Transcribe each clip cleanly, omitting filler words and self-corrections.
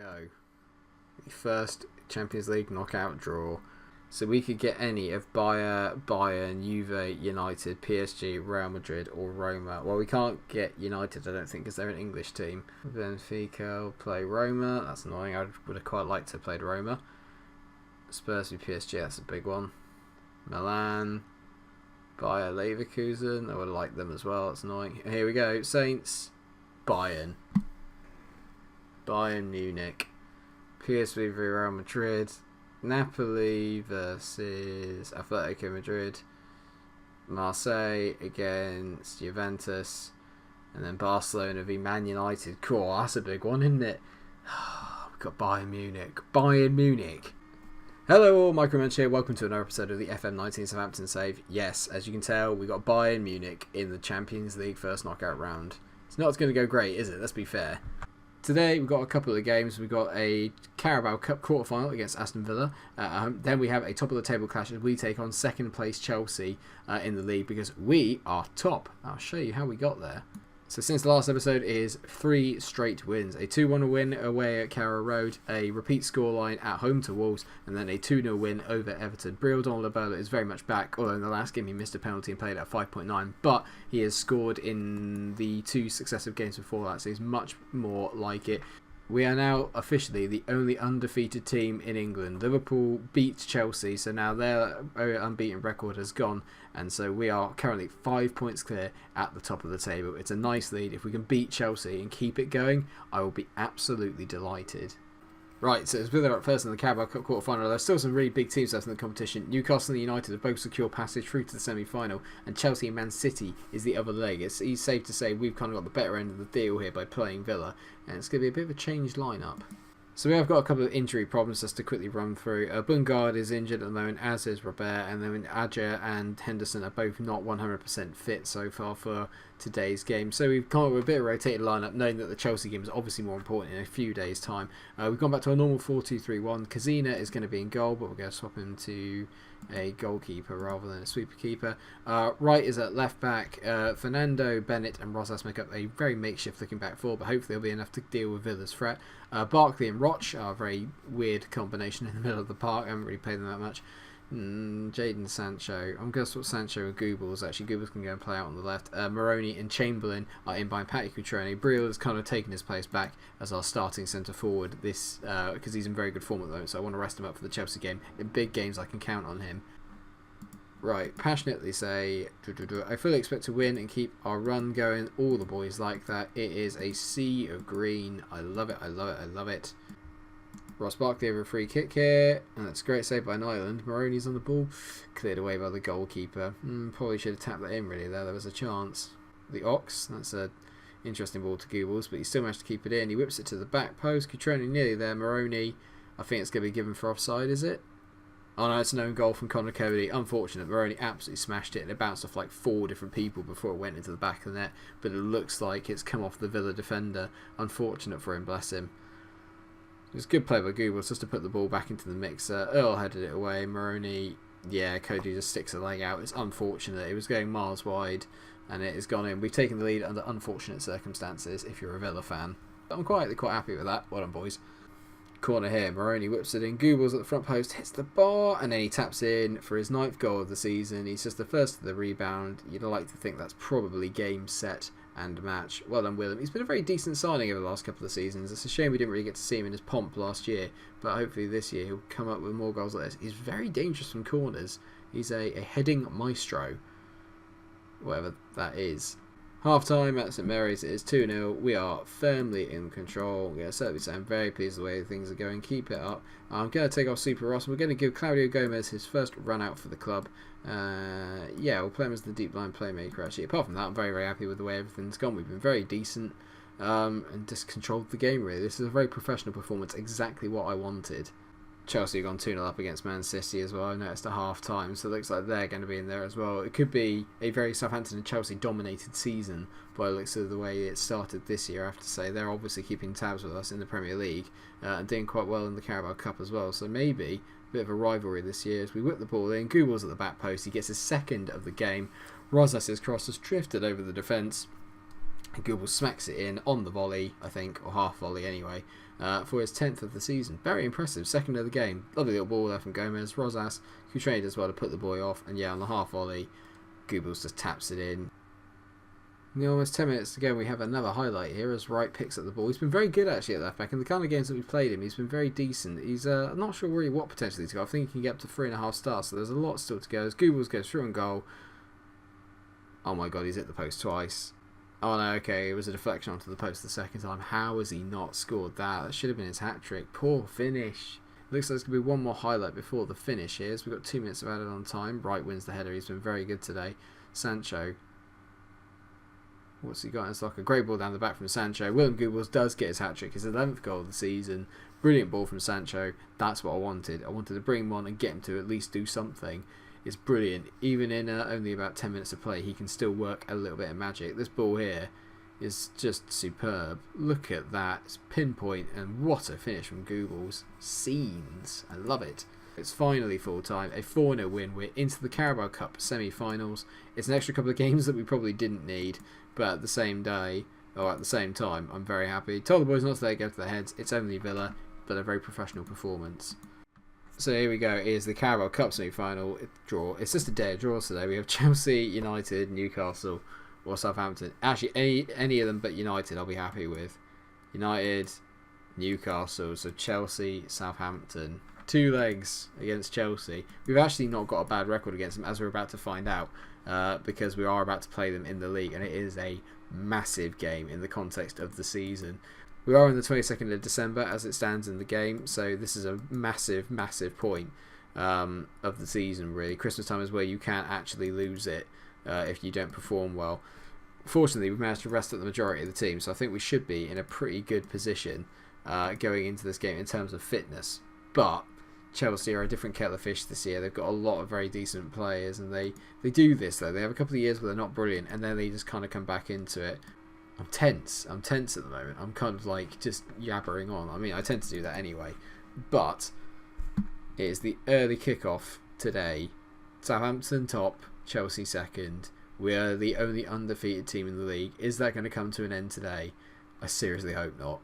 go. The first Champions League knockout draw. So we could get any of Bayern, Juve, United, PSG, Real Madrid or Roma. Well, we can't get United, I don't think, because they're an English team. Benfica will play Roma. That's annoying. I would have quite liked to have played Roma. Spurs v PSG, that's a big one. Milan, Bayer Leverkusen. I would have liked them as well. That's annoying. Here we go. Saints, Bayern. Bayern Munich. PSV v Real Madrid. Napoli versus Atletico Madrid. Marseille against Juventus. And then Barcelona v Man United. Cool, that's a big one, isn't it? We've got Bayern Munich. Bayern Munich. Hello all, MikeRo Munch here. Welcome to another episode of the FM19 Southampton save. Yes, as you can tell, we got Bayern Munich in the Champions League first knockout round. It's not going to go great, is it? Let's be fair. Today we've got a couple of games. We've got a Carabao Cup quarter-final against Aston Villa. Then we have a top-of-the-table clash as we take on second-place Chelsea in the league because we are top. I'll show you how we got there. So since the last episode is 3 straight wins. A 2-1 win away at Carrow Road, a repeat scoreline at home to Wolves, and then a 2-0 win over Everton. Brialdon Labola is very much back, although in the last game he missed a penalty and played at 5.9, but he has scored in the 2 successive games before that, so he's much more like it. We are now officially the only undefeated team in England. Liverpool beat Chelsea, so now their unbeaten record has gone, and so we are currently 5 points clear at the top of the table. It's a nice lead. If we can beat Chelsea and keep it going, I will be absolutely delighted. Right, so as Villa up first in the Carabao Cup quarter-final, there's still some really big teams left in the competition. Newcastle and United have both secured passage through to the semi-final, and Chelsea and Man City is the other leg. It's safe to say we've kind of got the better end of the deal here by playing Villa, and it's going to be a bit of a changed lineup. So we have got a couple of injury problems just to quickly run through. Bungard is injured at the moment, as is Robert, and then Adja and Henderson are both not 100% fit so far for today's game. So we've gone with a bit of a rotated lineup, knowing that the Chelsea game is obviously more important in a few days' time. We've gone back to our normal 4-2-3-1. Kazina is going to be in goal, but we're going to swap him to a goalkeeper rather than a sweeper keeper. Wright is at left back. Fernando, Bennett and Rosas make up a very makeshift looking back four, but hopefully they'll be enough to deal with Villa's threat. Barkley and Roch are a very weird combination in the middle of the park. I haven't really played them that much. Jadon Sancho. I'm going to swap Sancho and Goebbels. Actually, Goebbels can go and play out on the left. Moroni and Chamberlain are in by Patty Cutrone. Briel has kind of taken his place back as our starting centre forward this because he's in very good form at the moment, so I want to rest him up for the Chelsea game. In big games I can count on him. Right, passionately say, I fully expect to win and keep our run going. All the boys like that. It is a sea of green. I love it, I love it, I love it. Ross Barkley over a free kick here, and that's a great save by Nyland. Moroni's on the ball, cleared away by the goalkeeper. Probably should have tapped that in really there was a chance. The Ox, that's a interesting ball to Goebbels, but he still managed to keep it in. He whips it to the back post. Cutrone nearly there. Moroni, I think it's going to be given for offside, is it? Oh no, it's an own goal from Conor Cody. Unfortunate. Moroni absolutely smashed it and it bounced off like 4 different people before it went into the back of the net, but it looks like it's come off the Villa defender. Unfortunate for him, bless him. It was good play by Goebbels just to put the ball back into the mixer. Earl headed it away. Moroni, yeah, Cody just sticks a leg out. It's unfortunate. It was going miles wide and it has gone in. We've taken the lead under unfortunate circumstances if you're a Villa fan. But I'm quite happy with that. Well done, boys. Corner here. Moroni whips it in. Goebbels at the front post, hits the bar, and then he taps in for his 9th goal of the season. He's just the first of the rebound. You'd like to think that's probably game, set, and match. Well done, Willem. He's been a very decent signing over the last couple of seasons. It's a shame we didn't really get to see him in his pomp last year, but hopefully this year he'll come up with more goals like this. He's very dangerous from corners. He's a heading maestro, whatever that is. Half time at St Mary's, it is 2-0. We are firmly in control. Yeah, certainly say I'm very pleased with the way things are going. Keep it up. I'm going to take off Super Ross. We're going to give Claudio Gomez his first run out for the club. Yeah, we'll play him as the deep line playmaker actually. Apart from that, I'm very, very happy with the way everything's gone. We've been very decent and just controlled the game really. This is a very professional performance, exactly what I wanted. Chelsea have gone 2-0 up against Man City as well. I noticed at half time, so it looks like they're going to be in there as well. It could be a very Southampton and Chelsea dominated season by the looks of the way it started this year. I have to say they're obviously keeping tabs with us in the Premier League and doing quite well in the Carabao Cup as well. So maybe a bit of a rivalry this year as we whip the ball in. Goebbels at the back post. He gets his 2nd of the game. Rosas' cross has drifted over the defence. And Google smacks it in on the volley, I think, or half volley anyway, for his 10th of the season. Very impressive. Second of the game. Lovely little ball there from Gomez. Rosas, who trained as well to put the boy off. And yeah, on the half volley, Goebbels just taps it in. Almost 10 minutes to go, we have another highlight here as Wright picks up the ball. He's been very good actually at left back. In the kind of games that we've played him, he's been very decent. He's I'm not sure really what potential he's got. I think he can get up to 3.5 stars, so there's a lot still to go. As Goebbels goes through and goal. Oh my god, he's hit the post twice. Oh no, okay, it was a deflection onto the post the second time. How has he not scored that? That should have been his hat-trick. Poor finish. Looks like there's going to be one more highlight before the finish here. So we've got 2 minutes of added on time. Wright wins the header. He's been very good today. Sancho. What's he got in his locker? Great ball down the back from Sancho. William Goebbels does get his hat-trick. His 11th goal of the season. Brilliant ball from Sancho. That's what I wanted. I wanted to bring him on and get him to at least do something. It's brilliant. Even in only about 10 minutes of play, he can still work a little bit of magic. This ball here is just superb. Look at that. It's pinpoint, and what a finish from Goebbels. Scenes. I love it. It's finally full time. A 4-0 win. We're into the Carabao Cup semi-finals. It's an extra couple of games that we probably didn't need, but at the same day, or at the same time, I'm very happy. Told the boys not to let it go to their heads. It's only Villa, but a very professional performance. So here we go. Here's the Carabao Cup semi-final draw. It's just a day of draws today. We have Chelsea, United, Newcastle, or Southampton. Actually, any of them but United I'll be happy with. United, Newcastle, so Chelsea, Southampton. 2 legs against Chelsea. We've actually not got a bad record against them, as we're about to find out, because we are about to play them in the league, and it is a massive game in the context of the season. We are on the 22nd of December as it stands in the game, so this is a massive, massive point of the season, really. Christmas time is where you can't actually lose it if you don't perform well. Fortunately, we've managed to rest up the majority of the team, so I think we should be in a pretty good position going into this game in terms of fitness. But Chelsea are a different kettle of fish this year. They've got a lot of very decent players, and they do this, though. They have a couple of years where they're not brilliant, and then they just kind of come back into it. I'm tense at the moment. I'm kind of like just yabbering on. I mean, I tend to do that anyway. But it is the early kickoff today. Southampton top, Chelsea second. We are the only undefeated team in the league. Is that going to come to an end today? I seriously hope not.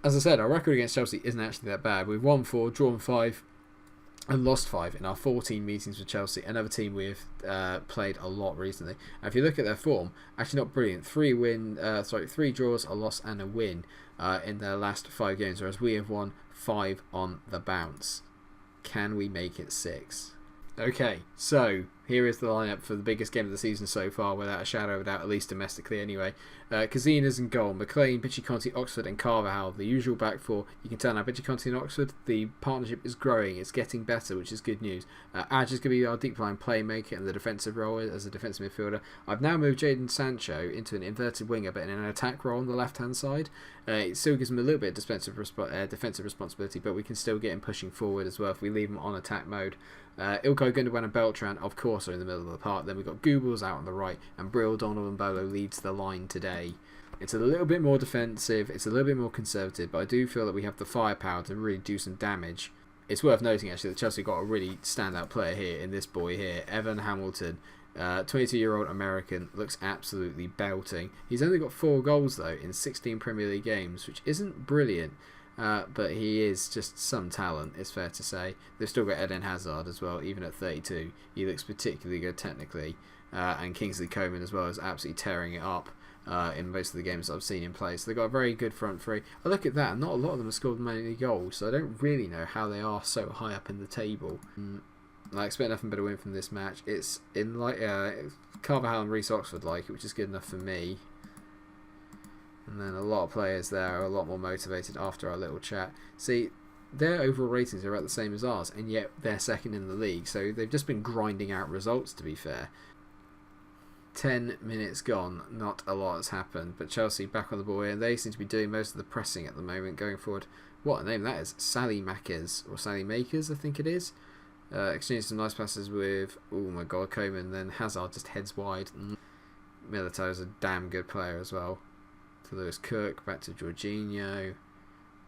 As I said, our record against Chelsea isn't actually that bad. We've won 4, drawn 5, and lost 5 in our 14 meetings with Chelsea, another team we've played a lot recently. And if you look at their form, actually not brilliant. 3 draws, a loss, and a win in their last 5 games, whereas we have won 5 on the bounce. Can we make it 6? Okay, so here is the lineup for the biggest game of the season so far, without a shadow of a doubt, at least domestically anyway. Casinas in goal, McLean, Conte, Oxford and Carvajal, the usual back four. You can tell now, Conte and Oxford, the partnership is growing, it's getting better, which is good news. Adge is going to be our deep line playmaker and the defensive role as a defensive midfielder. I've now moved Jadon Sancho into an inverted winger, but in an attack role on the left hand side. It still gives him a little bit of defensive responsibility, but we can still get him pushing forward as well if we leave him on attack mode. Ilkay Gundogan and Beltran, of course, are in the middle of the park. Then we've got Goebbels out on the right, and Brill, Donald and Bolo leads the line today. It's a little bit more defensive, it's a little bit more conservative, but I do feel that we have the firepower to really do some damage. It's worth noting, actually, that Chelsea got a really standout player here in this boy here, Evan Hamilton. 22-year-old American, looks absolutely belting. He's only got 4 goals, though, in 16 Premier League games, which isn't brilliant. But he is just some talent, it's fair to say. They've still got Eden Hazard as well, even at 32. He looks particularly good technically. And Kingsley Coman as well is absolutely tearing it up in most of the games that I've seen him play. So they've got a very good front three. I look at that, and not a lot of them have scored many goals, so I don't really know how they are so high up in the table. I expect nothing but a win from this match. It's in like Carvajal and Reece Oxford which is good enough for me. And then a lot of players there are a lot more motivated after our little chat. See, their overall ratings are about the same as ours, and yet they're second in the league. So they've just been grinding out results, to be fair. 10 minutes gone, not a lot has happened. But Chelsea back on the ball here, and they seem to be doing most of the pressing at the moment going forward. What a name that is. Sally Makers, or Sally Makers, I think it is. Exchanged some nice passes with, oh my god, Coman. Then Hazard just heads wide. Milito's a damn good player as well. To Lewis Cook, back to Jorginho.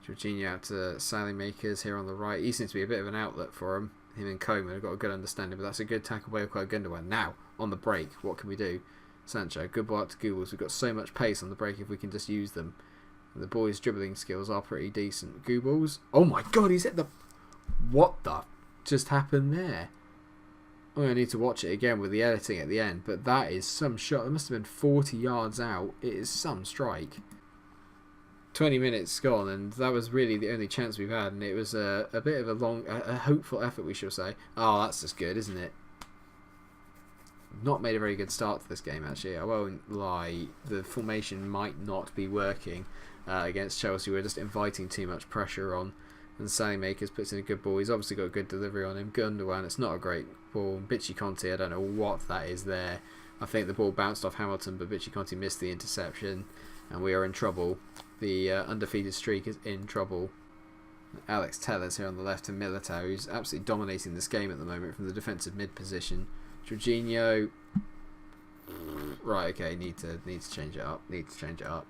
Jorginho out to Sally Makers here on the right. He seems to be a bit of an outlet for him. Him and Coman have got a good understanding, but that's a good tackle by Ilkay Gundogan. Now, on the break, what can we do? Sancho, good ball out to Googles. We've got so much pace on the break if we can just use them. And the boys' dribbling skills are pretty decent. Googles. Oh my god, he's hit the... What the just happened there? I'm going to need to watch it again with the editing at the end, but that is some shot. It must have been 40 yards out. It is some strike. 20 minutes gone, and that was really the only chance we've had, and it was a bit of a hopeful effort, we shall say. Oh, that's just good, isn't it? Not made a very good start to this game, actually. I won't lie. The formation might not be working against Chelsea. We're just inviting too much pressure on. And Sallymakers puts in a good ball. He's obviously got a good delivery on him. Gundogan, it's not a great ball. Bichi Conte, I don't know what that is there. I think the ball bounced off Hamilton, but Bichi Conte missed the interception. And we are in trouble. The undefeated streak is in trouble. Alex Tellers here on the left, and Militao, who's absolutely dominating this game at the moment from the defensive mid position. Jorginho. Right, okay, need to change it up.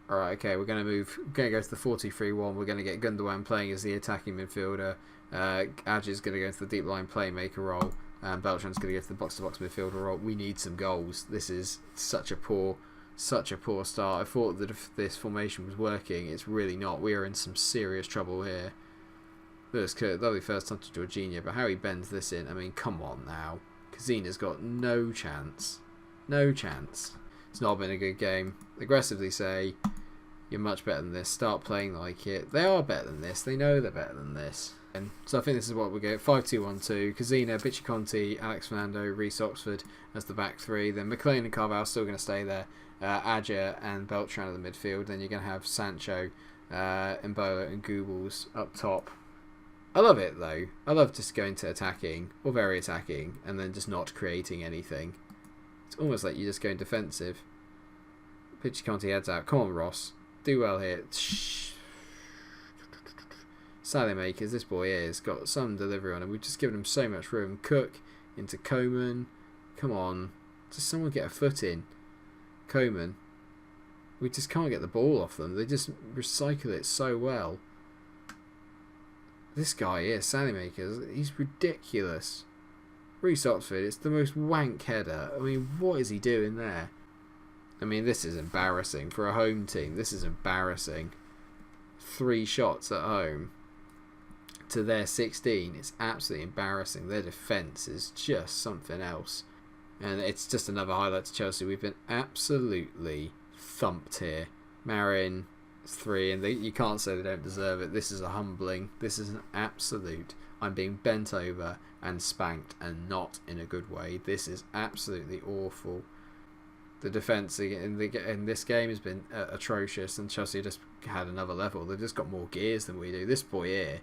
Alright, okay, we're going to move. We're going to go to the 4-2-3-1. We're going to get Gundogan playing as the attacking midfielder. Adj is going to go into the deep line playmaker role. And Beltran's going to go to the box-to-box midfielder role. We need some goals. This is such a poor start. I thought that if this formation was working, it's really not. We are in some serious trouble here. Lovely first time to Jorginho, but how he bends this in, I mean, come on now. Kazina's got no chance. No chance. It's not been a good game. Aggressively say, you're much better than this. Start playing like it. They are better than this. They know they're better than this. And so I think this is what we get. 5-2-1-2. Kazina, Bichi Conte, Alex Fernando, Reece Oxford as the back three. Then McLean and Carvalho still going to stay there. Adja and Beltran at the midfield. Then you're going to have Sancho, Mbola and Googles up top. I love it though. I love just going to attacking, or very attacking, and then just not creating anything. It's almost like you're just going defensive. Bichi Conte heads out. Come on, Ross. Do well here. Sallymakers, this boy here has got some delivery on him. We've just given him so much room. Cook into Coman. Come on. Just someone get a foot in. Coman. We just can't get the ball off them. They just recycle it so well. This guy here, Sallymakers, he's ridiculous. Reece Oxford, it's the most wank header. I mean, what is he doing there? I mean, this is embarrassing. For a home team, this is embarrassing. 3 shots at home to their 16. It's absolutely embarrassing. Their defence is just something else. And it's just another highlight to Chelsea. We've been absolutely thumped here. Marin, 3, and you can't say they don't deserve it. This is a humbling. This is an absolute... I'm being bent over and spanked, and not in a good way. This is absolutely awful. The defence in this game has been atrocious, and Chelsea just had another level. They've just got more gears than we do. This boy here,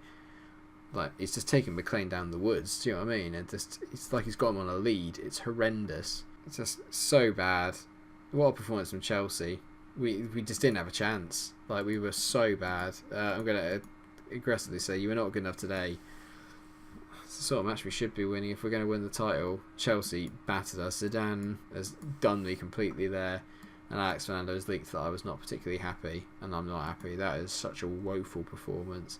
like, he's just taking McLean down the woods. Do you know what I mean? And just, it's like he's got him on a lead. It's horrendous. It's just so bad. What a performance from Chelsea. We just didn't have a chance. Like, we were so bad. I'm going to aggressively say you were not good enough today. It's the sort of match we should be winning if we're going to win the title. Chelsea battered us. Zidane has done me completely there. And Alex Fernando has leaked that I was not particularly happy. And I'm not happy. That is such a woeful performance.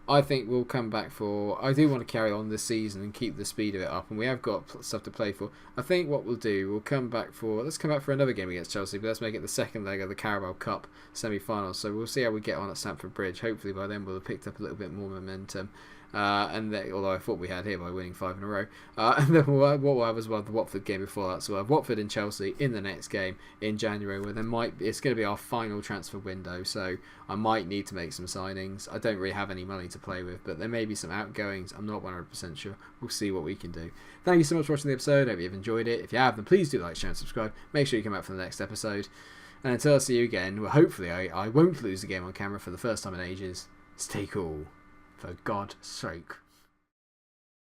I think we'll come back for... I do want to carry on this season and keep the speed of it up. And we have got stuff to play for. I think what we'll do, we'll come back for... Let's come back for another game against Chelsea. But let's make it the second leg of the Carabao Cup semi-final. So we'll see how we get on at Stamford Bridge. Hopefully by then we'll have picked up a little bit more momentum. Although I thought we had here by winning 5 in a row. And then what we'll have as well, the Watford game before that. So we'll have Watford and Chelsea in the next game in January, where it's going to be our final transfer window. So I might need to make some signings. I don't really have any money to play with, but there may be some outgoings. I'm not 100% sure. We'll see what we can do. Thank you so much for watching the episode. I hope you've enjoyed it. If you have, then please do like, share and subscribe. Make sure you come back for the next episode. And until I see you again, well, hopefully I won't lose the game on camera for the first time in ages. Stay cool. For God's sake.